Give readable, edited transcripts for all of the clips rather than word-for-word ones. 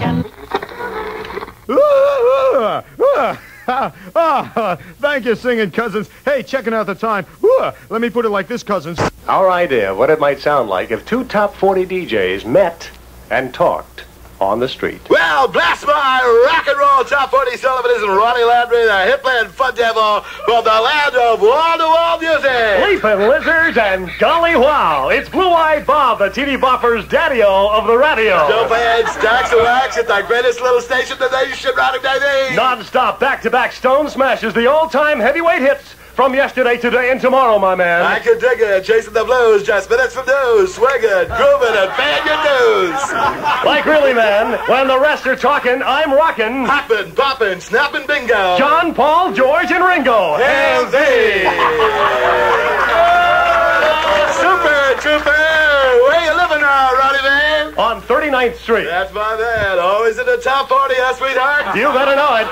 again. Thank you, singing cousins. Hey, checking out the time. Let me put it like this, cousins. Our idea of what it might sound like if two top 40 DJs met and talked on the street. Well, bless my rock and roll top 40 Sullivan and Ronnie Landry, the hip-land fun devil from the land of wall-to-wall music. Leaping lizards and golly wow. It's Blue-Eyed Bob, the TV bopper's daddy-o of the radio. Still playing stacks of wax at the greatest little station in the nation, Ronnie, baby. Non-stop, back-to-back stone smashes, the all-time heavyweight hits from yesterday, today, and tomorrow, my man. I can dig it. Chasing the blues, just minutes from news. Swinging, grooving, and banging your news. Like really, man, when the rest are talking, I'm rocking. Hopping, popping, snapping, bingo. John, Paul, George, and Ringo. MV. Super Trooper. Where you living now, Ronnie man? On 39th Street. That's my man. Always in the top 40, sweetheart. You better know it.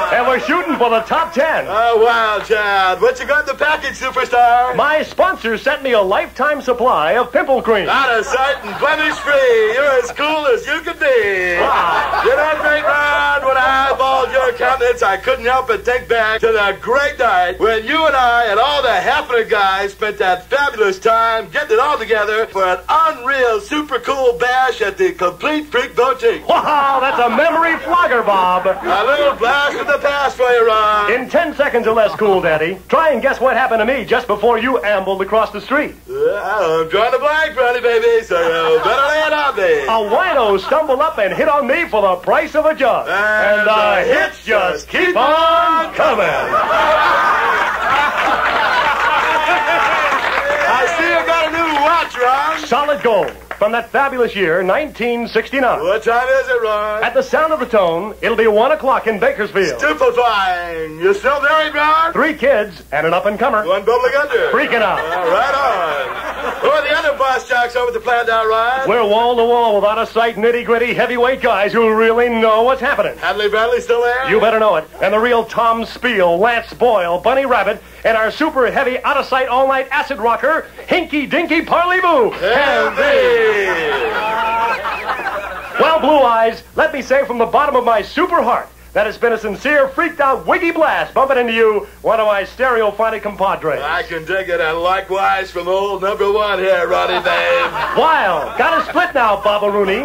And we're shooting for the top 10. Oh, wow, Chad. What you got in the package, superstar? My sponsor sent me a lifetime supply of pimple cream. Out of sight and blemish-free. You're as cool as you could be. You know, great Ron, when I eyeballed your countenance, I couldn't help but think back to the great night when you and I and all the happening guys spent that fabulous time getting it all together for an unreal, super cool bash at the Complete Freak Boutique. Wow, that's a memory flogger, Bob. A little blast from the past for you, Ron. In 10 seconds or less, Cool Daddy, try and guess what happened to me just before you ambled across the street. I'm drawing a blank, Ronnie, baby, so you better lay it on me. A wino stumbled up and hit on me for the price of a jug. And the hits just keep on coming. I see you got a new watch, Ron. Solid gold from that fabulous year, 1969. What time is it, Ron? At the sound of the tone, it'll be 1 o'clock in Bakersfield. Stupefying. You still married, Ron? 3 kids and an up-and-comer. One bubbling under. Freaking out. Right on. Who are the other boss jocks over at the plant now, Ron? We're wall-to-wall with out-of-sight, nitty-gritty, heavyweight guys who really know what's happening. Hadley Bradley still there? You better know it. And the real Tom Spiel, Lance Boyle, Bunny Rabbit, and our super heavy, out-of-sight, all-night acid rocker, Hinky Dinky Parley-Boo. Well, Blue Eyes, let me say from the bottom of my super heart that it's been a sincere, freaked-out, wiggy blast bumping into you, one of my stereophonic compadres. I can dig it, and likewise from old number 1 here, Ronnie, babe. Wild. Got a split now, Baba Rooney.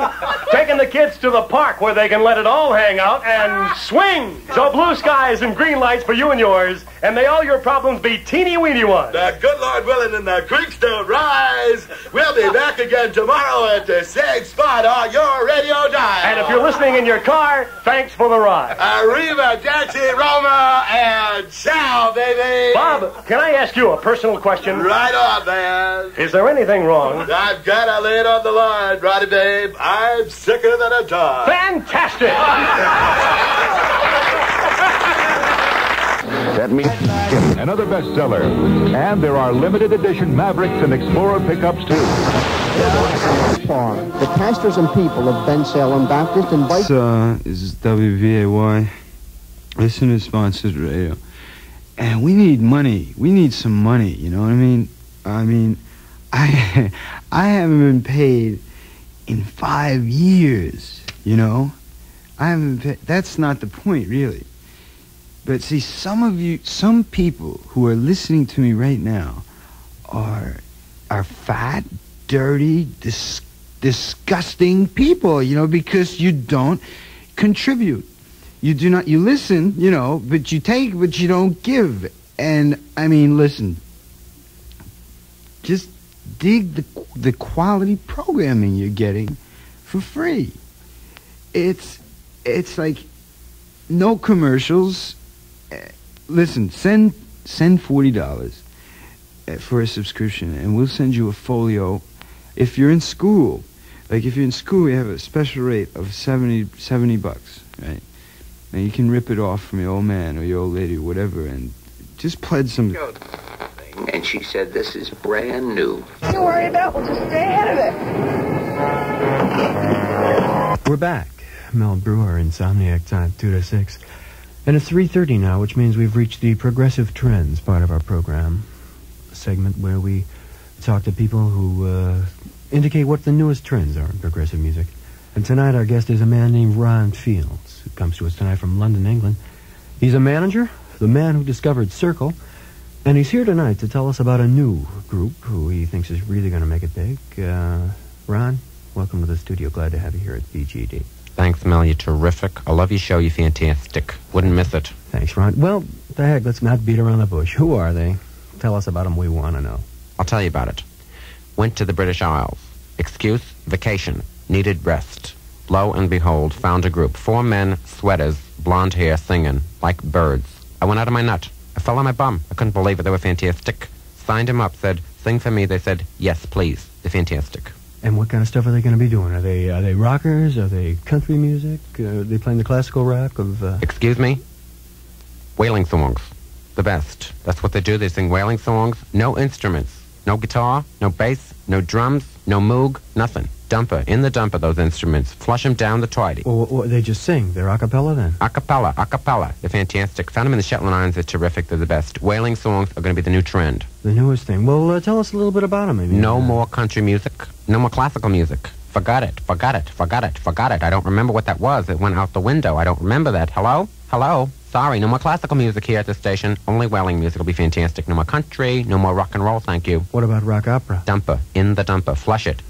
Taking the kids to the park where they can let it all hang out and swing. So blue skies and green lights for you and yours, and may all your problems be teeny-weeny ones. The good Lord willing and the creeks don't rise. We'll be back again tomorrow at the same spot on your radio dial. And if you're listening in your car, thanks for the ride. Arriva, Dancy, Roma, and ciao, baby. Bob, can I ask you a personal question? Right on, man. Is there anything wrong? I've got to lay it on the line, Roddy, babe. I'm sicker than a dog. Fantastic! That means another bestseller. And there are limited edition Mavericks and Explorer pickups, too. The pastors and people of Ben Salem Baptist invite... This is WVAY. Listen to Sponsored Radio. And we need money. We need some money, you know what I mean? I haven't been paid in 5 years, you know? I haven't been paid. That's not the point, really. But see, some people who are listening to me right now are fat, dirty, disgusting people, you know, because you don't contribute. You do not, you listen, you know, but you take, but you don't give. And, I mean, listen, just dig the quality programming you're getting for free. It's like no commercials. Listen, send $40 for a subscription, and we'll send you a folio. If you're in school, like if you're in school, we have a special rate of $70, right? Now you can rip it off from your old man or your old lady or whatever, and just pledge some. And she said, "This is brand new." Don't worry about it. We'll just stay ahead of it. We're back. Mel Brewer, Insomniac Time, 2 to 6. And it's 3:30 now, which means we've reached the Progressive Trends part of our program, a segment where we talk to people who indicate what the newest trends are in progressive music. And tonight our guest is a man named Ron Fields, who comes to us tonight from London, England. He's a manager, the man who discovered Circle, and he's here tonight to tell us about a new group who he thinks is really going to make it big. Ron, welcome to the studio. Glad to have you here at BGD. Thanks, Mel. You're terrific. I love your show. You're fantastic. Wouldn't miss it. Thanks, Ron. Well, the heck, let's not beat around the bush. Who are they? Tell us about them. We want to know. I'll tell you about it. Went to the British Isles. Excuse, vacation. Needed rest. Lo and behold, found a group. 4 men, sweaters, blonde hair, singing, like birds. I went out of my nut. I fell on my bum. I couldn't believe it. They were fantastic. Signed him up, said, sing for me. They said, yes, please. They're fantastic. And what kind of stuff are they going to be doing? Are they rockers? Are they country music? Are they playing the classical rock of... Excuse me? Wailing songs. The best. That's what they do. They sing wailing songs. No instruments. No guitar, no bass, no drums, no moog, nothing. Dumper. In the dumper, those instruments. Flush them down the toilet. Or they just sing. They're a cappella then? A cappella, a cappella. They're fantastic. Found them in the Shetland Islands. They're terrific. They're the best. Wailing songs are going to be the new trend. The newest thing. Well, tell us a little bit about them, maybe. No more country music. No more classical music. Forgot it. Forgot it. Forgot it. Forgot it. I don't remember what that was. It went out the window. I don't remember that. Hello? Hello? Sorry, no more classical music here at the station. Only wailing music will be fantastic. No more country, no more rock and roll, thank you. What about rock opera? Dumper. In the dumper. Flush it.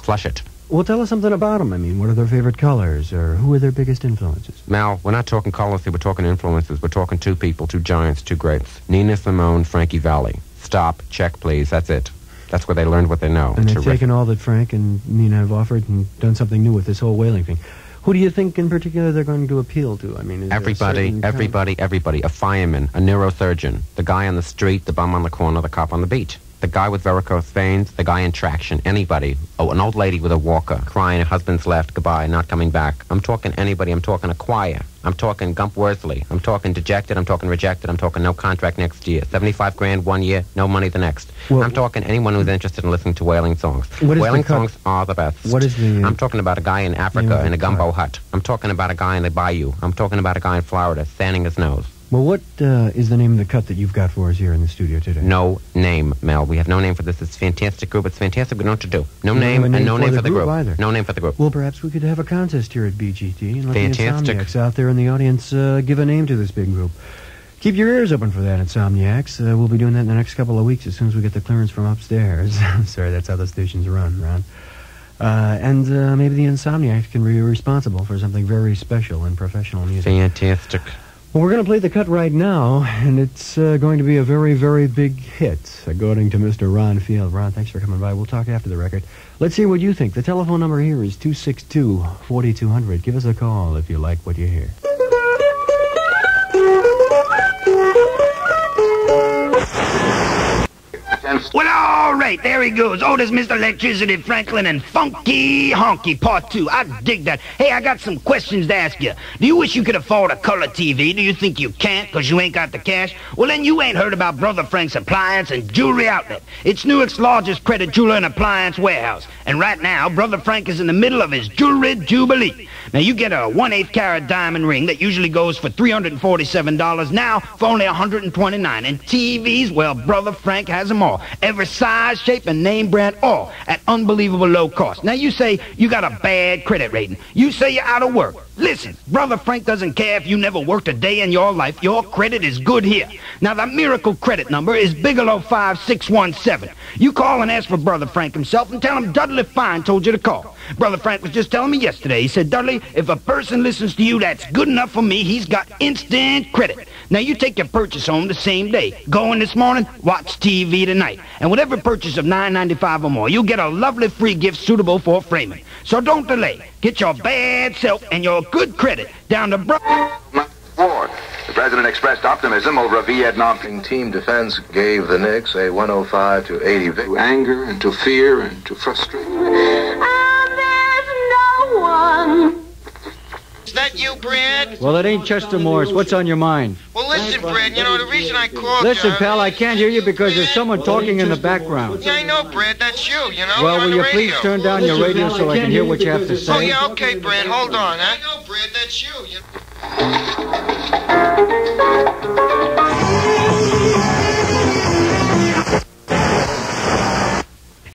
Flush it. Well, tell us something about them. I mean, what are their favorite colors, or who are their biggest influences? Mal, we're not talking colors here, we're talking influences. We're talking 2 people, 2 giants, 2 greats. Nina Simone, Frankie Valli. Stop, check, please, that's it. That's where they learned what they know. And they've taken all that Frank and Nina have offered and done something new with this whole wailing thing. Who do you think in particular they're going to appeal to? I mean, is everybody. A fireman, a neurosurgeon, the guy on the street, the bum on the corner, the cop on the beat. The guy with varicose veins, the guy in traction, anybody. Oh, an old lady with a walker, crying, her husband's left, goodbye, not coming back. I'm talking anybody, I'm talking a choir. I'm talking Gump Worsley. I'm talking dejected, I'm talking rejected, I'm talking no contract next year. 75 grand one year, no money the next. Well, I'm talking anyone who's interested in listening to wailing songs. Wailing songs are the best. What is the... I'm talking about a guy in Africa in a gumbo hut. I'm talking about a guy in the bayou. I'm talking about a guy in Florida, sanding his nose. Well, what is the name of the cut that you've got for us here in the studio today? No name, Mel. We have no name for this. It's a fantastic group. It's fantastic. We know what to do. No name and no name for the group. Either. No name for the group. Well, perhaps we could have a contest here at BGT and let the Insomniacs out there in the audience give a name to this big group. Keep your ears open for that, Insomniacs. We'll be doing that in the next couple of weeks as soon as we get the clearance from upstairs. Sorry, that's how the stations run, Ron. And maybe the Insomniacs can be responsible for something very special in professional music. Fantastic. Well, we're going to play the cut right now, and it's going to be a very, very big hit, according to Mr. Ron Field. Ron, thanks for coming by. We'll talk after the record. Let's hear what you think. The telephone number here is 262-4200. Give us a call if you like what you hear. Well, all right, there he goes. Otis, Mr. Electricity, Franklin, and Funky Honky, Part 2. I dig that. Hey, I got some questions to ask you. Do you wish you could afford a color TV? Do you think you can't because you ain't got the cash? Well, then you ain't heard about Brother Frank's Appliance and Jewelry Outlet. It's Newark's largest credit jeweler and appliance warehouse. And right now, Brother Frank is in the middle of his jewelry jubilee. Now, you get a 1/8 carat diamond ring that usually goes for $347, now for only $129. And TVs, well, Brother Frank has them all. Every size, shape, and name brand, all at unbelievable low cost. Now, you say you got a bad credit rating. You say you're out of work. Listen, Brother Frank doesn't care if you never worked a day in your life. Your credit is good here. Now, the miracle credit number is Bigelow 5617. You call and ask for Brother Frank himself and tell him Dudley Fine told you to call. Brother Frank was just telling me yesterday. He said, Dudley, if a person listens to you, that's good enough for me. He's got instant credit. Now, you take your purchase home the same day. Go in this morning, watch TV tonight. And with every purchase of $9.95 or more, you'll get a lovely free gift suitable for framing. So don't delay. Get your bad self and your good credit down to Ward. The president expressed optimism over a Vietnam team defense gave the Knicks a 105-80 victory. To anger and to fear and to frustration. And there's no one. Is that you, Brad? Well, it ain't Chester Morris. What's on your mind? Well, listen, Brad, you know, the reason I called Listen, pal, I can't hear you because there's someone talking in the background. Yeah, I know, Brad, that's you, you know? Well, will you please turn down your radio so I can hear what you have to say? Oh, yeah, okay, Brad, hold on, huh? I know, Brad, that's you.